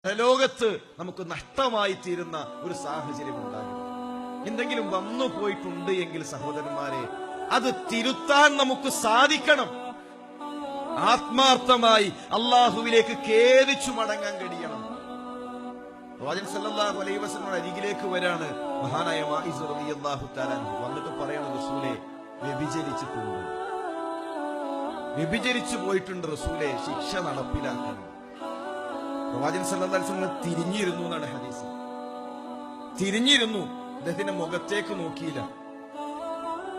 ലോകത്ത് നമുക്ക് നഷ്ടമായി തീരുന്ന ഒരു സാഹചര്യം ഉണ്ടാകും. എന്തെങ്കിലും വന്നു പോയിട്ടുണ്ട് എങ്കിൽ സഹോദരന്മാരെ, അത് തിരുത്താൻ നമുക്ക് സാധിക്കണം. ആത്മാർത്ഥമായി അള്ളാഹുവിലേക്ക് ഖേദിച്ചു മടങ്ങാൻ കഴിയണം. പ്രവാചകൻ സല്ലല്ലാഹു അലൈഹി വസല്ലം അരികിലേക്ക് വരാണ് മഹാനായ മാഇസ് റളിയല്ലാഹു തആല വന്നിട്ട് പറയണം, റസൂലേ വ്യഭിചരിച്ചു പോയിട്ടുണ്ട് റസൂലേ, ശിക്ഷ നടപ്പിലാക്കണം. പ്രവാചകൻ സല്ലല്ലാഹു അലൈഹി വസല്ലം തിരിഞ്ഞിരുന്നു എന്നാണ് ഹദീസ്. തിരിഞ്ഞിരുന്നു, അദ്ദേഹത്തിന്റെ മുഖത്തേക്ക് നോക്കിയില്ല.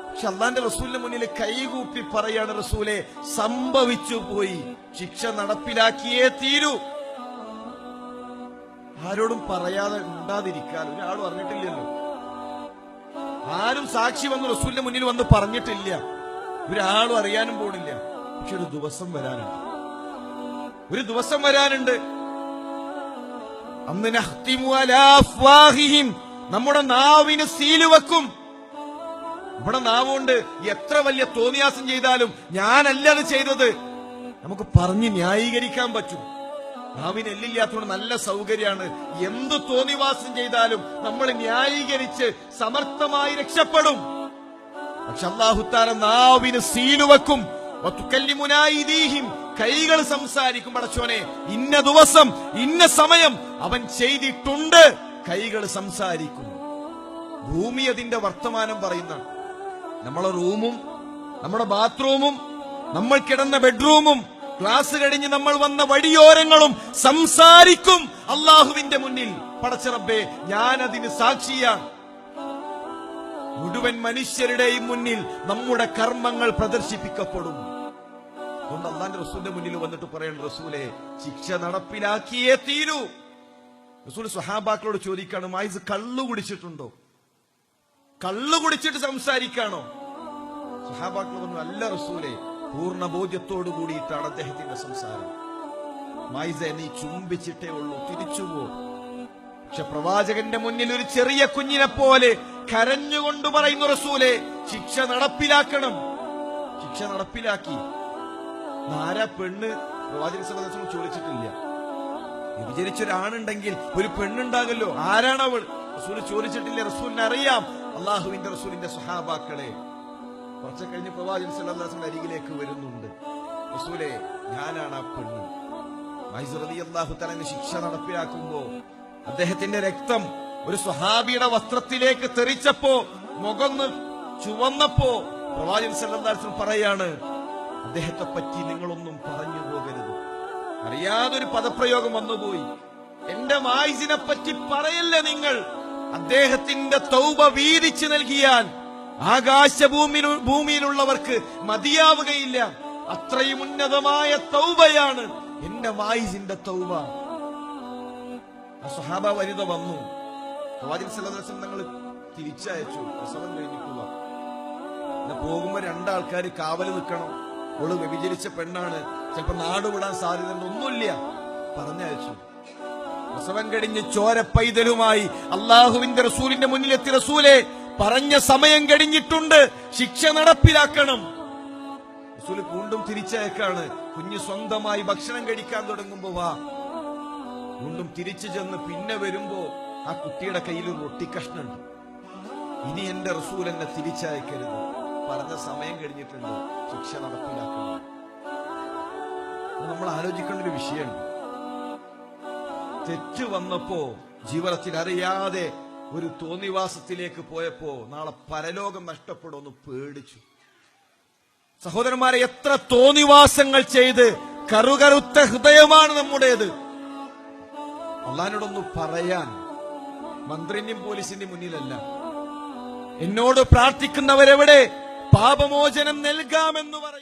പക്ഷെ അള്ളാന്റെ റസൂലിന്റെ മുന്നിൽ കൈകൂപ്പി പറയാണ്, റസൂലെ സംഭവിച്ചു പോയി, ശിക്ഷ നടപ്പിലാക്കിയേ തീരൂ. ആരോടും പറയാതെ ഉണ്ടാതിരിക്കാൻ ഒരാളും അറിഞ്ഞിട്ടില്ലല്ലോ. ആരും സാക്ഷി വന്ന് റസൂലിന്റെ മുന്നിൽ വന്ന് പറഞ്ഞിട്ടില്ല, ഒരാളും അറിയാനും പോണില്ല. പക്ഷെ ഒരു ദിവസം വരാനുണ്ട്. അന്ന് നഖ്തിമു അലാ അഫ്വാഹിഹിം, നമ്മുടെ നാവിന് സീല് വെക്കും. നമ്മുടെ നാവുകൊണ്ട് എത്ര വലിയ തോന്നിയാസം ചെയ്താലും ഞാനല്ലത് ചെയ്തത് നമുക്ക് പറഞ്ഞ് ന്യായീകരിക്കാൻ പറ്റും. നാവിന് എല്ലില്ലാത്തതുകൊണ്ട് നല്ല സൗകര്യമാണ്. എന്ത് തോന്നിവാസം ചെയ്താലും നമ്മൾ ന്യായീകരിച്ച് സമർത്ഥമായി രക്ഷപ്പെടും. പക്ഷെ അല്ലാഹു തആല നാവിന് സീല് വെക്കും. കൈകൾ സംസാരിക്കും, പടച്ചോനെ ഇന്ന ദിവസം ഇന്ന സമയം അവൻ ചെയ്തിട്ടുണ്ട്. കൈകൾ സംസാരിക്കും. ഭൂമി അതിന്റെ വർത്തമാനം പറയുന്ന, നമ്മളെ റൂമും നമ്മുടെ ബാത്റൂമും നമ്മൾ കിടന്ന ബെഡ്റൂമും ക്ലാസ് കഴിഞ്ഞ് നമ്മൾ വന്ന വഴിയോരങ്ങളും സംസാരിക്കും അള്ളാഹുവിന്റെ മുന്നിൽ. പടച്ച റബ്ബേ, ഞാനതിന് സാക്ഷിയാണ്. മുഴുവൻ മനുഷ്യരുടെയും മുന്നിൽ നമ്മുടെ കർമ്മങ്ങൾ പ്രദർശിപ്പിക്കപ്പെടും. അതുകൊണ്ട് അള്ളാന്റെ റസൂലിന്റെ മുന്നിൽ വന്നിട്ട് പറയണം, റസൂലെ ശിക്ഷ നടപ്പിലാക്കിയേ തീരൂ. റസൂൽ സ്വഹാബാക്കളോട് ചോദിക്കാണ്, മായിസ് കള്ളു കുടിച്ചിട്ടുണ്ടോ? കള്ളു കുടിച്ചിട്ട് സംസാരിക്കാണോ? സ്വഹാബാക്കൾ പറഞ്ഞു, അല്ല റസൂലെ, പൂർണ്ണ ബോധ്യത്തോടു കൂടിയിട്ടാണ് അദ്ദേഹത്തിന്റെ സംസാരം. മായിസ നീ ചുംബിച്ചിട്ടേ ഉള്ളൂ, തിരിച്ചുപോ. പക്ഷെ പ്രവാചകന്റെ മുന്നിൽ ഒരു ചെറിയ കുഞ്ഞിനെ പോലെ കരഞ്ഞുകൊണ്ട് പറയുന്നു, റസൂലെ ശിക്ഷ നടപ്പിലാക്കണം. ശിക്ഷ നടപ്പിലാക്കി. ആരാ പെണ്ണ്? പ്രവാചകൻ സല്ലല്ലാഹു അലൈഹി വസല്ലം ചോദിച്ചിട്ടില്ല. വിചരിച്ചൊരാണുണ്ടെങ്കിൽ ഒരു പെണ്ണുണ്ടാകല്ലോ, ആരാണവൾ? റസൂൽ ചോദിച്ചിട്ടില്ല. റസൂലിനെ അറിയാം, അള്ളാഹുവിന്റെ റസൂലിന്റെ സ്വഹാബാക്കളെ. കുറച്ച് കഴിഞ്ഞ് പ്രവാചകൻ സല്ലല്ലാഹു അലൈഹി വസല്ലം അരികിലേക്ക് വരുന്നുണ്ട്. റസൂലെ ഞാനാണ് ആ പെണ്ണ്. മായിസ് റളിയല്ലാഹു തആല ശിക്ഷ നടപ്പിലാക്കുമ്പോ അദ്ദേഹത്തിന്റെ രക്തം ഒരു സ്വഹാബിയുടെ വസ്ത്രത്തിലേക്ക് തെറിച്ചപ്പോ, മുഖം ചുവന്നപ്പോ പ്രവാചകൻ സല്ലല്ലാഹു അലൈഹി വസല്ലം പറയാണ്, അദ്ദേഹത്തെ പറ്റി നിങ്ങളൊന്നും പറഞ്ഞു പോകരുത്. അറിയാതൊരു പദപ്രയോഗം വന്നുപോയി. എന്റെ മായിസിനെ പറ്റി പറയല്ല നിങ്ങൾ. അദ്ദേഹത്തിന്റെ തൗബ വീതിച്ചു നൽകിയാൽ ഭൂമിയിലുള്ളവർക്ക് മതിയാവുകയില്ല. അത്രയും ഉന്നതമായ തൗബയാണ് എന്റെ മായിസിന്റെ തൗബ. ആ സ്വഹാബ വനിത വന്നു. പ്രവാചകൻ സല്ലല്ലാഹു അലൈഹി വസല്ലം തങ്ങൾ തിരിച്ചയച്ചു. പ്രസവം കഴിഞ്ഞിട്ടുള്ള പോകുമ്പോ രണ്ടാൾക്കാർ കാവല് നിൽക്കണം. ഓള് വ്യഭിചരിച്ച പെണ്ണാണ്, ചിലപ്പോ നാടുവിടാൻ സാധ്യതയുണ്ട്, ഒന്നുമില്ല, പറഞ്ഞയച്ചു. പ്രസവം കഴിഞ്ഞ് ചോര പൈതലുമായി അള്ളാഹുവിന്റെ റസൂലിന്റെ മുന്നിലെത്തി, റസൂലെ പറഞ്ഞ സമയം കഴിഞ്ഞിട്ടുണ്ട്, ശിക്ഷ നടപ്പിലാക്കണം. റസൂല് വീണ്ടും തിരിച്ചയക്കാണ്. കുഞ്ഞ് സ്വന്തമായി ഭക്ഷണം കഴിക്കാൻ തുടങ്ങുമ്പോ വാ. വീണ്ടും തിരിച്ചു ചെന്ന് പിന്നെ വരുമ്പോ ആ കുട്ടിയുടെ കയ്യിൽ ഒരു റൊട്ടിക്കഷ്ണുണ്ട്. ഇനി എന്റെ റസൂൽ എന്നെ തിരിച്ചയക്കരുത്, പറഞ്ഞ സമയം കഴിഞ്ഞിട്ടുണ്ട്, ശിക്ഷ നടപ്പിലാക്കണം. നമ്മൾ ആലോചിക്കേണ്ട ഒരു വിഷയമുണ്ട്. തെറ്റ് വന്നപ്പോ ജീവിതത്തിൽ അറിയാതെ ഒരു തോന്നിവാസത്തിലേക്ക് പോയപ്പോ നാളെ പരലോകം നഷ്ടപ്പെടുമെന്ന് പേടിച്ചു. സഹോദരന്മാരെ, എത്ര തോന്നിവാസങ്ങൾ ചെയ്ത് കറുകറുത്ത ഹൃദയമാണ് നമ്മുടേത്. അള്ളാഹിനോടൊന്ന് പറയാൻ മന്ത്രിന്റെയും പോലീസിന്റെയും മുന്നിലല്ല. എന്നോട് പ്രാർത്ഥിക്കുന്നവരെവിടെ? പാപമോചനം നൽകാമെന്ന് പറയും.